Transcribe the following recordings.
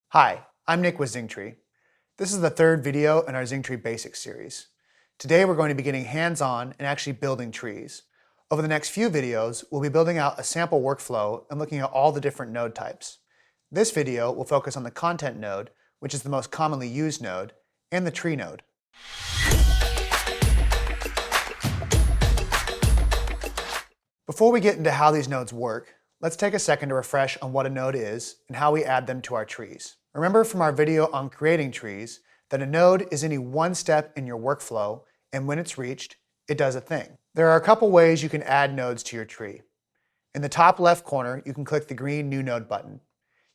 Hi, I'm Nick with Zingtree. This is the third video in our Zingtree Basics series. Today we're going to be getting hands-on and actually building trees. Over the next few videos, we'll be building out a sample workflow and looking at all the different node types. This video will focus on the content node, which is the most commonly used node, and the tree node. Before we get into how these nodes work, let's take a second to refresh on what a node is and how we add them to our trees. Remember from our video on creating trees that a node is any one step in your workflow, and when it's reached, it does a thing. There are a couple ways you can add nodes to your tree. In the top left corner, you can click the green New Node button.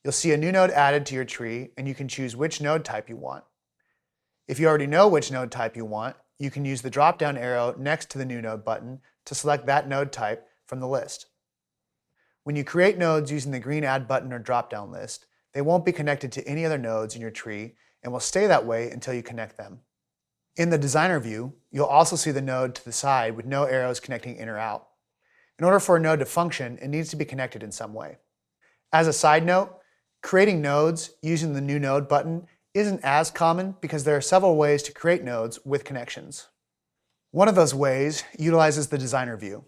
You'll see a new node added to your tree, and you can choose which node type you want. If you already know which node type you want, you can use the drop-down arrow next to the New Node button to select that node type from the list. When you create nodes using the green Add button or drop-down list, they won't be connected to any other nodes in your tree and will stay that way until you connect them. In the designer view, you'll also see the node to the side with no arrows connecting in or out. In order for a node to function, it needs to be connected in some way. As a side note, creating nodes using the New Node button isn't as common because there are several ways to create nodes with connections. One of those ways utilizes the designer view.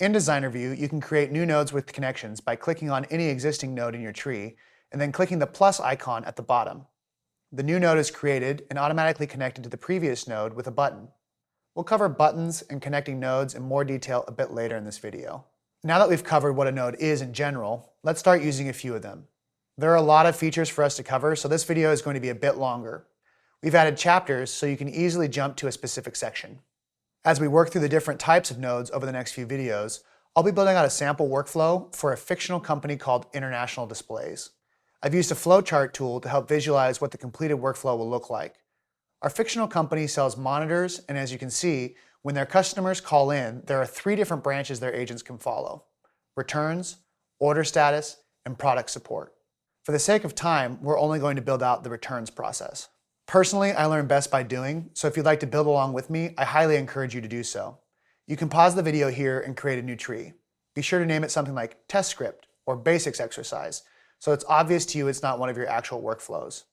In Designer View, you can create new nodes with connections by clicking on any existing node in your tree and then clicking the plus icon at the bottom. The new node is created and automatically connected to the previous node with a button. We'll cover buttons and connecting nodes in more detail a bit later in this video. Now that we've covered what a node is in general, let's start using a few of them. There are a lot of features for us to cover, so this video is going to be a bit longer. We've added chapters so you can easily jump to a specific section. As we work through the different types of nodes over the next few videos, I'll be building out a sample workflow for a fictional company called International Displays. I've used a flowchart tool to help visualize what the completed workflow will look like. Our fictional company sells monitors, and as you can see, when their customers call in, there are 3 different branches their agents can follow: returns, order status, and product support. For the sake of time, we're only going to build out the returns process. Personally, I learn best by doing, so if you'd like to build along with me, I highly encourage you to do so. You can pause the video here and create a new tree. Be sure to name it something like test script or basics exercise, so it's obvious to you it's not one of your actual workflows.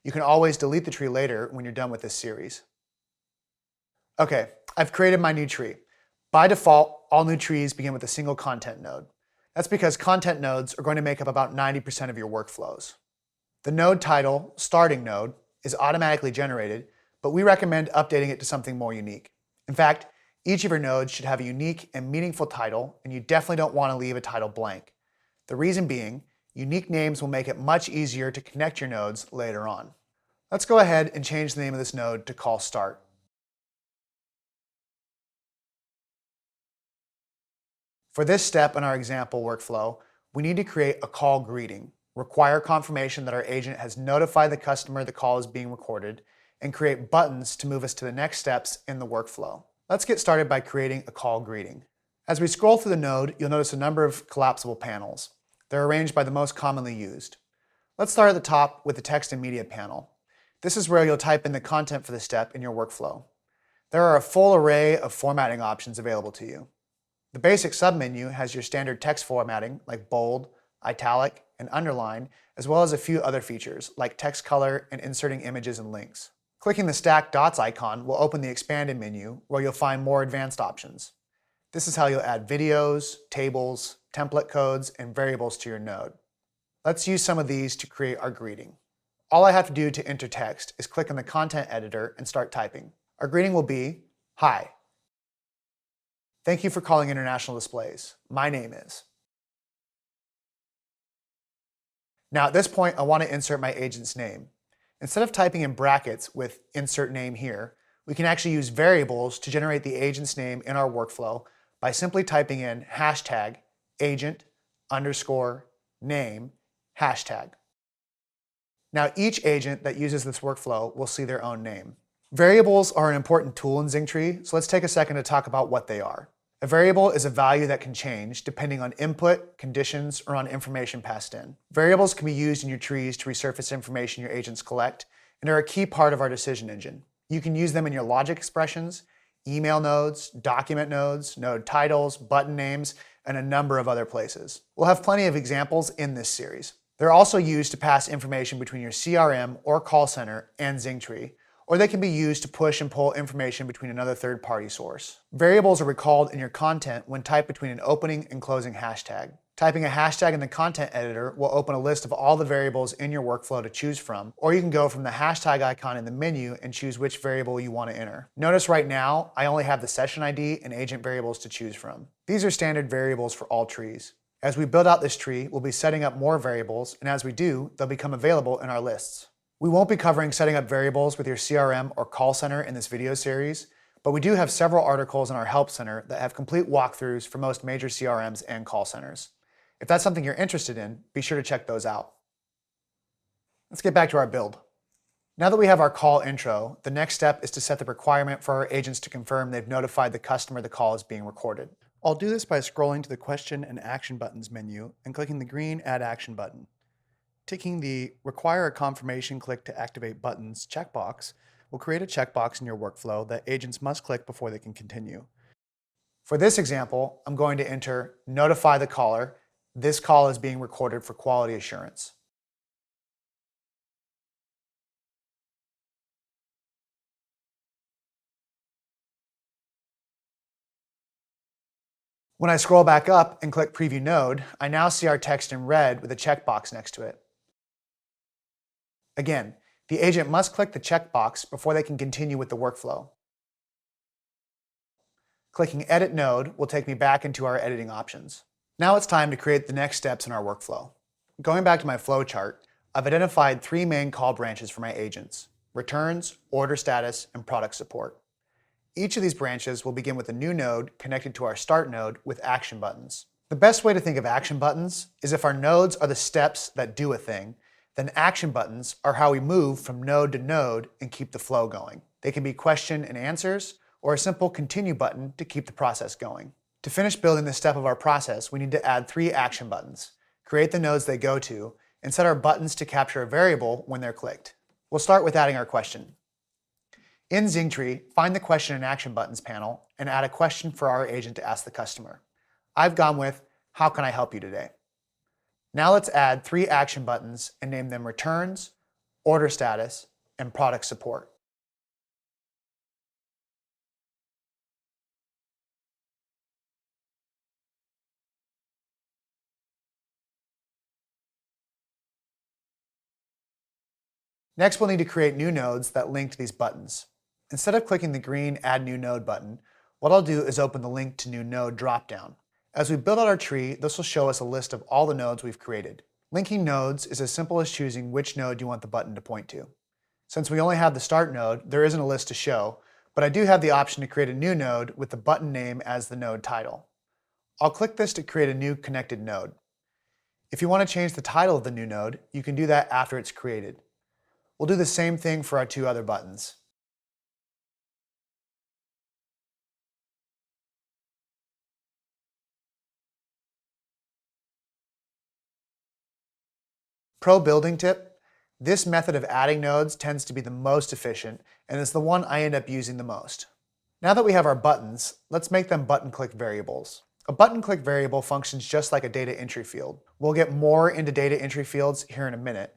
You can always delete the tree later when you're done with this series. Okay, I've created my new tree. By default, all new trees begin with a single content node. That's because content nodes are going to make up about 90% of your workflows. The node title, starting node, is automatically generated, but we recommend updating it to something more unique. In fact, each of your nodes should have a unique and meaningful title, and you definitely don't want to leave a title blank. The reason being, unique names will make it much easier to connect your nodes later on. Let's go ahead and change the name of this node to call start. For this step in our example workflow, we need to create a call greeting, require confirmation that our agent has notified the customer the call is being recorded, and create buttons to move us to the next steps in the workflow. Let's get started by creating a call greeting. As we scroll through the node, you'll notice a number of collapsible panels. They're arranged by the most commonly used. Let's start at the top with the text and media panel. This is where you'll type in the content for the step in your workflow. There are a full array of formatting options available to you. The basic submenu has your standard text formatting like bold, italic, and underline, as well as a few other features like text color and inserting images and links. Clicking the stacked dots icon will open the expanded menu where you'll find more advanced options. This is how you'll add videos, tables, template codes, and variables to your node. Let's use some of these to create our greeting. All I have to do to enter text is click on the content editor and start typing. Our greeting will be, "Hi. Thank you for calling International Displays. My name is." Now at this point, I want to insert my agent's name. Instead of typing in brackets with insert name here, we can actually use variables to generate the agent's name in our workflow by simply typing in hashtag agent _ name hashtag. Now each agent that uses this workflow will see their own name. Variables are an important tool in Zingtree, so let's take a second to talk about what they are. A variable is a value that can change depending on input, conditions, or on information passed in. Variables can be used in your trees to resurface information your agents collect and are a key part of our decision engine. You can use them in your logic expressions, email nodes, document nodes, node titles, button names, and a number of other places. We'll have plenty of examples in this series. They're also used to pass information between your CRM or call center and Zingtree, or they can be used to push and pull information between another third-party source. Variables are recalled in your content when typed between an opening and closing hashtag. Typing a hashtag in the content editor will open a list of all the variables in your workflow to choose from, or you can go from the hashtag icon in the menu and choose which variable you want to enter. Notice right now, I only have the session ID and agent variables to choose from. These are standard variables for all trees. As we build out this tree, we'll be setting up more variables, and as we do, they'll become available in our lists. We won't be covering setting up variables with your CRM or call center in this video series, but we do have several articles in our Help Center that have complete walkthroughs for most major CRMs and call centers. If that's something you're interested in, be sure to check those out. Let's get back to our build. Now that we have our call intro, the next step is to set the requirement for our agents to confirm they've notified the customer the call is being recorded. I'll do this by scrolling to the Question and Action buttons menu and clicking the green Add Action button. Ticking the Require a Confirmation Click to Activate Buttons checkbox will create a checkbox in your workflow that agents must click before they can continue. For this example, I'm going to enter Notify the caller. This call is being recorded for quality assurance. When I scroll back up and click Preview Node, I now see our text in red with a checkbox next to it. Again, the agent must click the checkbox before they can continue with the workflow. Clicking Edit Node will take me back into our editing options. Now it's time to create the next steps in our workflow. Going back to my flowchart, I've identified 3 main call branches for my agents: returns, order status, and product support. Each of these branches will begin with a new node connected to our start node with action buttons. The best way to think of action buttons is if our nodes are the steps that do a thing, then action buttons are how we move from node to node and keep the flow going. They can be question and answers, or a simple continue button to keep the process going. To finish building this step of our process, we need to add 3 action buttons, create the nodes they go to, and set our buttons to capture a variable when they're clicked. We'll start with adding our question. In Zingtree, find the Question and Action Buttons panel and add a question for our agent to ask the customer. I've gone with, how can I help you today? Now let's add 3 action buttons and name them Returns, Order Status, and Product Support. Next, we'll need to create new nodes that link to these buttons. Instead of clicking the green Add New Node button, what I'll do is open the Link to New Node dropdown. As we build out our tree, this will show us a list of all the nodes we've created. Linking nodes is as simple as choosing which node you want the button to point to. Since we only have the start node, there isn't a list to show, but I do have the option to create a new node with the button name as the node title. I'll click this to create a new connected node. If you want to change the title of the new node, you can do that after it's created. We'll do the same thing for our 2 other buttons. Pro building tip: this method of adding nodes tends to be the most efficient and is the one I end up using the most. Now that we have our buttons, let's make them button-click variables. A button-click variable functions just like a data entry field. We'll get more into data entry fields here in a minute,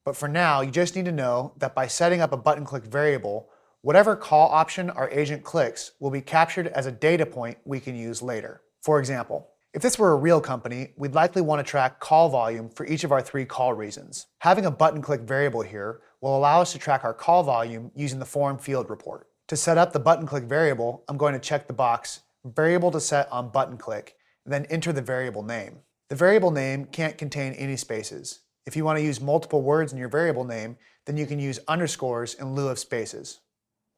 but for now, you just need to know that by setting up a button-click variable, whatever call option our agent clicks will be captured as a data point we can use later. For example, if this were a real company, we'd likely want to track call volume for each of our 3 call reasons. Having a button-click variable here will allow us to track our call volume using the form field report. To set up the button-click variable, I'm going to check the box Variable to set on button-click, and then enter the variable name. The variable name can't contain any spaces. If you want to use multiple words in your variable name, then you can use underscores in lieu of spaces.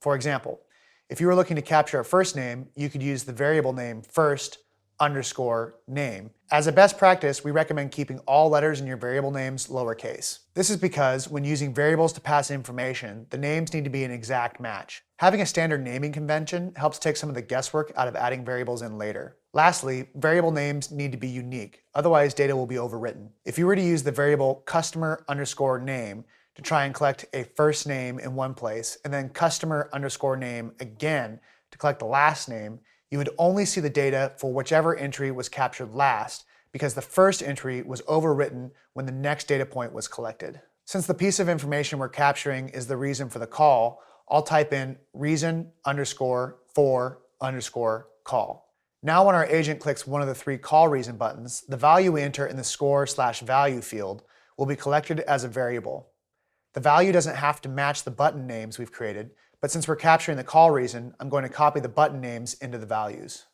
For example, if you were looking to capture a first name, you could use the variable name first underscore name. As a best practice, we recommend keeping all letters in your variable names lowercase. This is because when using variables to pass information, the names need to be an exact match. Having a standard naming convention helps take some of the guesswork out of adding variables in later. Lastly, variable names need to be unique, otherwise data will be overwritten. If you were to use the variable customer underscore name to try and collect a first name in one place, and then customer underscore name again to collect the last name, you would only see the data for whichever entry was captured last, because the first entry was overwritten when the next data point was collected. Since the piece of information we're capturing is the reason for the call, I'll type in reason underscore for underscore call. Now when our agent clicks one of the 3 call reason buttons, the value we enter in the score/value field will be collected as a variable. The value doesn't have to match the button names we've created, but since we're capturing the call reason, I'm going to copy the button names into the values.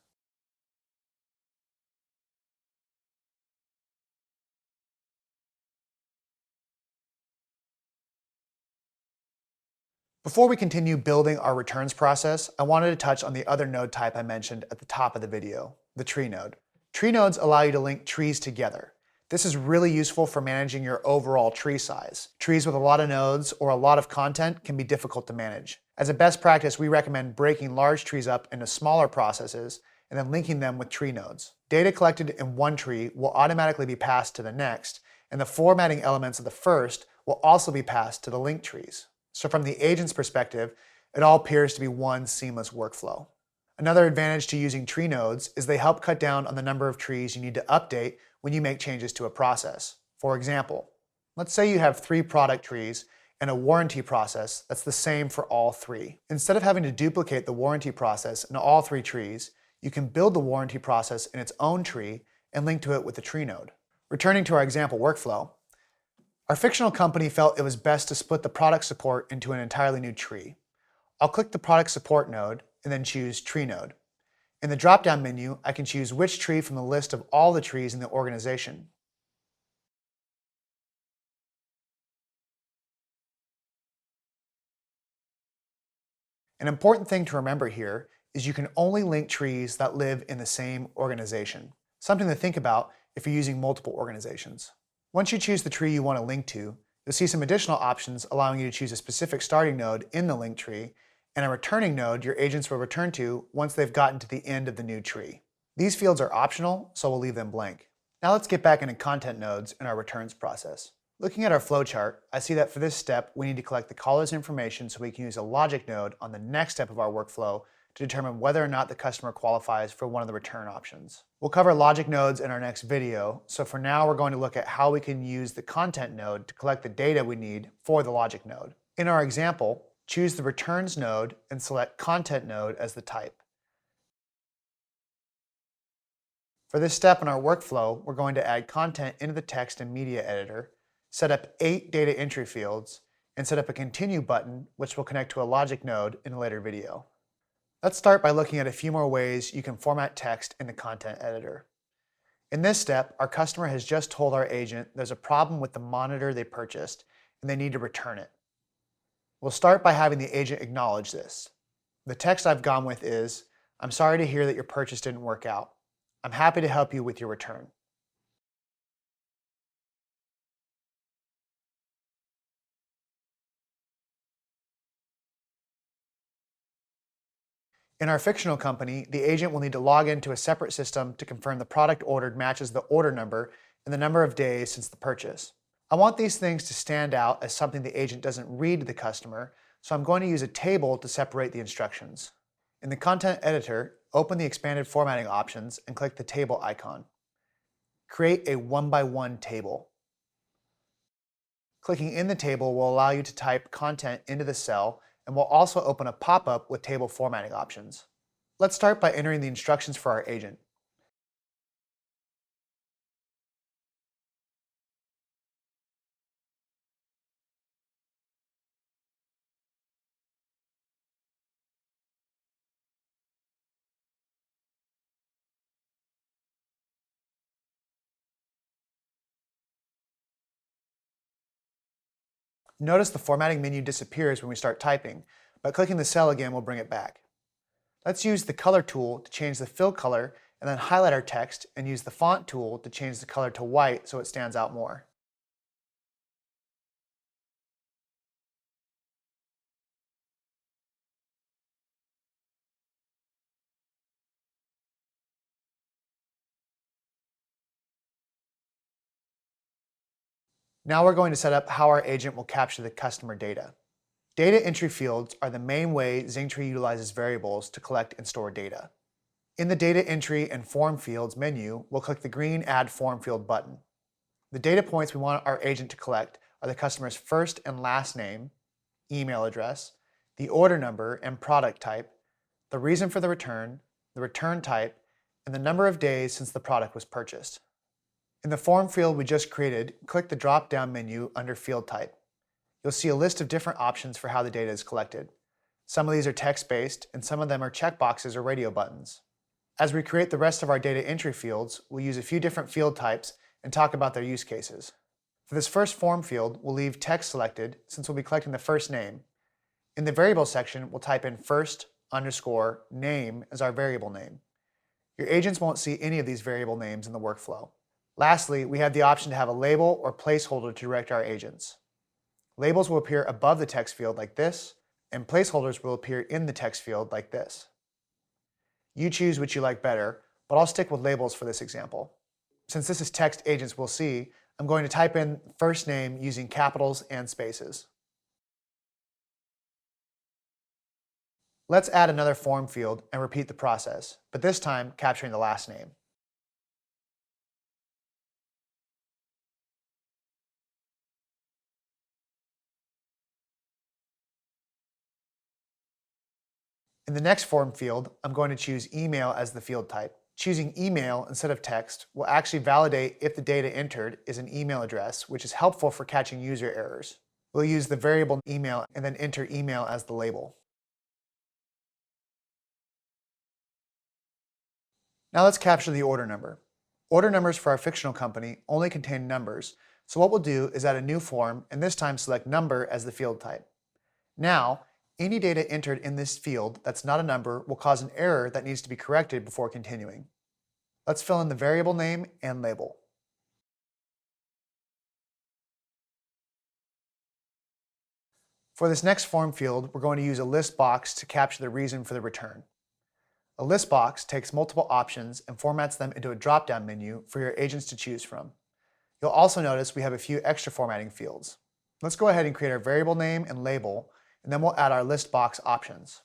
Before we continue building our returns process, I wanted to touch on the other node type I mentioned at the top of the video, the tree node. Tree nodes allow you to link trees together. This is really useful for managing your overall tree size. Trees with a lot of nodes or a lot of content can be difficult to manage. As a best practice, we recommend breaking large trees up into smaller processes and then linking them with tree nodes. Data collected in one tree will automatically be passed to the next, and the formatting elements of the first will also be passed to the linked trees. So from the agent's perspective, it all appears to be one seamless workflow. Another advantage to using tree nodes is they help cut down on the number of trees you need to update when you make changes to a process. For example, let's say you have 3 product trees and a warranty process that's the same for all 3. Instead of having to duplicate the warranty process in all 3 trees, you can build the warranty process in its own tree and link to it with the tree node. Returning to our example workflow, our fictional company felt it was best to split the product support into an entirely new tree. I'll click the product support node and then choose tree node. In the drop-down menu, I can choose which tree from the list of all the trees in the organization. An important thing to remember here is you can only link trees that live in the same organization. Something to think about if you're using multiple organizations. Once you choose the tree you want to link to, you'll see some additional options allowing you to choose a specific starting node in the linked tree and a returning node your agents will return to once they've gotten to the end of the new tree. These fields are optional, so we'll leave them blank. Now let's get back into content nodes in our returns process. Looking at our flowchart, I see that for this step, we need to collect the caller's information so we can use a logic node on the next step of our workflow to determine whether or not the customer qualifies for one of the return options. We'll cover logic nodes in our next video, so for now we're going to look at how we can use the content node to collect the data we need for the logic node. In our example, choose the returns node and select content node as the type. For this step in our workflow, we're going to add content into the text and media editor, set up 8 data entry fields, and set up a continue button which will connect to a logic node in a later video. Let's start by looking at a few more ways you can format text in the content editor. In this step, our customer has just told our agent there's a problem with the monitor they purchased and they need to return it. We'll start by having the agent acknowledge this. The text I've gone with is, "I'm sorry to hear that your purchase didn't work out. I'm happy to help you with your return." In our fictional company, the agent will need to log into a separate system to confirm the product ordered matches the order number and the number of days since the purchase. I want these things to stand out as something the agent doesn't read to the customer, so I'm going to use a table to separate the instructions. In the content editor, open the expanded formatting options and click the table icon. Create a 1-by-1 table. Clicking in the table will allow you to type content into the cell and will also open a pop-up with table formatting options. Let's start by entering the instructions for our agent. Notice the formatting menu disappears when we start typing, but clicking the cell again will bring it back. Let's use the color tool to change the fill color and then highlight our text and use the font tool to change the color to white so it stands out more. Now we're going to set up how our agent will capture the customer data. Data entry fields are the main way Zingtree utilizes variables to collect and store data. In the Data Entry and Form Fields menu, we'll click the green Add Form Field button. The data points we want our agent to collect are the customer's first and last name, email address, the order number and product type, the reason for the return type, and the number of days since the product was purchased. In the form field we just created, click the drop-down menu under Field Type. You'll see a list of different options for how the data is collected. Some of these are text-based, and some of them are checkboxes or radio buttons. As we create the rest of our data entry fields, we'll use a few different field types and talk about their use cases. For this first form field, we'll leave text selected since we'll be collecting the first name. In the variable section, we'll type in first_name as our variable name. Your agents won't see any of these variable names in the workflow. Lastly, we have the option to have a label or placeholder to direct our agents. Labels will appear above the text field like this, and placeholders will appear in the text field like this. You choose which you like better, but I'll stick with labels for this example. Since this is text agents we'll see, I'm going to type in first name using capitals and spaces. Let's add another form field and repeat the process, but this time capturing the last name. In the next form field, I'm going to choose email as the field type. Choosing email instead of text will actually validate if the data entered is an email address, which is helpful for catching user errors. We'll use the variable email and then enter email as the label. Now let's capture the order number. Order numbers for our fictional company only contain numbers, so what we'll do is add a new form and this time select number as the field type. Now, any data entered in this field that's not a number will cause an error that needs to be corrected before continuing. Let's fill in the variable name and label. For this next form field, we're going to use a list box to capture the reason for the return. A list box takes multiple options and formats them into a drop-down menu for your agents to choose from. You'll also notice we have a few extra formatting fields. Let's go ahead and create our variable name and label, and then we'll add our list box options.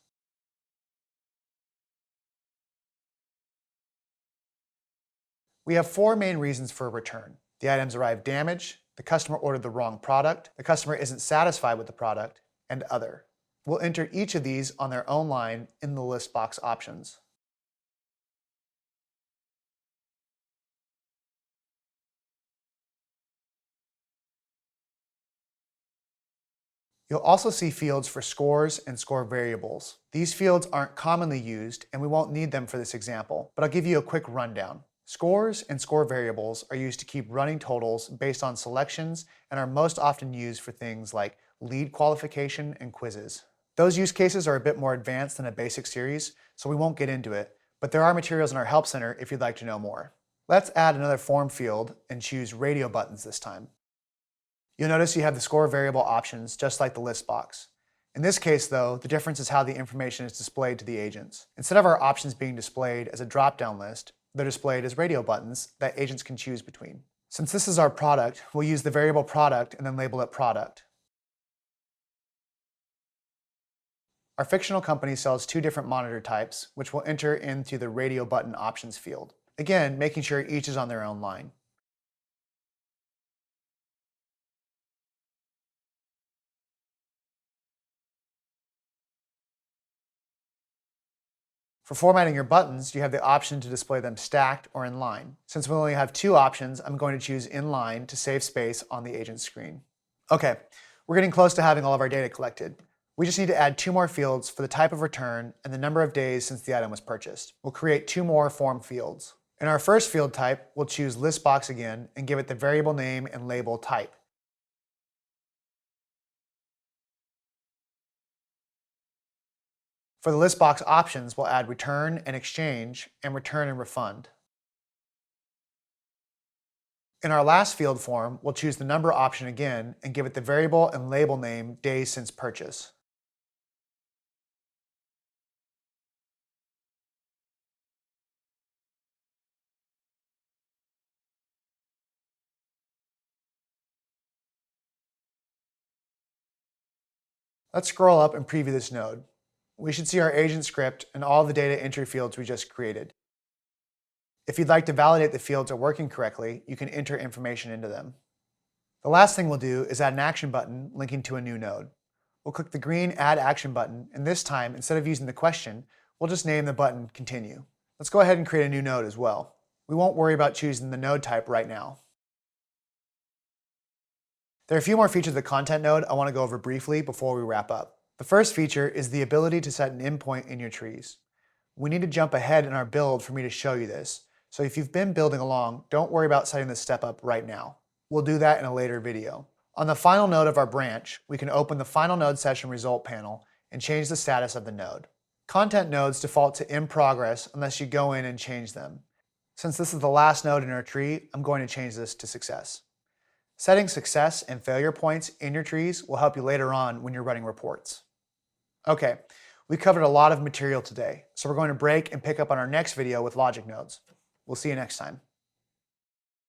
We have 4 main reasons for a return. The items arrived damaged, the customer ordered the wrong product, the customer isn't satisfied with the product, and other. We'll enter each of these on their own line in the list box options. You'll also see fields for scores and score variables. These fields aren't commonly used and we won't need them for this example, but I'll give you a quick rundown. Scores and score variables are used to keep running totals based on selections and are most often used for things like lead qualification and quizzes. Those use cases are a bit more advanced than a basic series, so we won't get into it, but there are materials in our Help Center if you'd like to know more. Let's add another form field and choose radio buttons this time. You'll notice you have the score variable options just like the list box. In this case though, the difference is how the information is displayed to the agents. Instead of our options being displayed as a drop-down list, they're displayed as radio buttons that agents can choose between. Since this is our product, we'll use the variable product and then label it product. Our fictional company sells 2 different monitor types, which we'll enter into the radio button options field. Again, making sure each is on their own line. For formatting your buttons, you have the option to display them stacked or in line. Since we only have 2 options, I'm going to choose in line to save space on the agent screen. Okay, we're getting close to having all of our data collected. We just need to add 2 more fields for the type of return and the number of days since the item was purchased. We'll create 2 more form fields. In our first field type, we'll choose list box again and give it the variable name and label type. For the list box options, we'll add return and exchange and return and refund. In our last field form, we'll choose the number option again and give it the variable and label name days since purchase. Let's scroll up and preview this node. We should see our agent script and all the data entry fields we just created. If you'd like to validate the fields are working correctly, you can enter information into them. The last thing we'll do is add an action button linking to a new node. We'll click the green Add Action button, and this time, instead of using the question, we'll just name the button Continue. Let's go ahead and create a new node as well. We won't worry about choosing the node type right now. There are a few more features of the content node I want to go over briefly before we wrap up. The first feature is the ability to set an endpoint in your trees. We need to jump ahead in our build for me to show you this, so if you've been building along, don't worry about setting this step up right now. We'll do that in a later video. On the final node of our branch, we can open the final node session result panel and change the status of the node. Content nodes default to in progress unless you go in and change them. Since this is the last node in our tree, I'm going to change this to success. Setting success and failure points in your trees will help you later on when you're running reports. Okay, we covered a lot of material today, so we're going to break and pick up on our next video with logic nodes. We'll see you next time.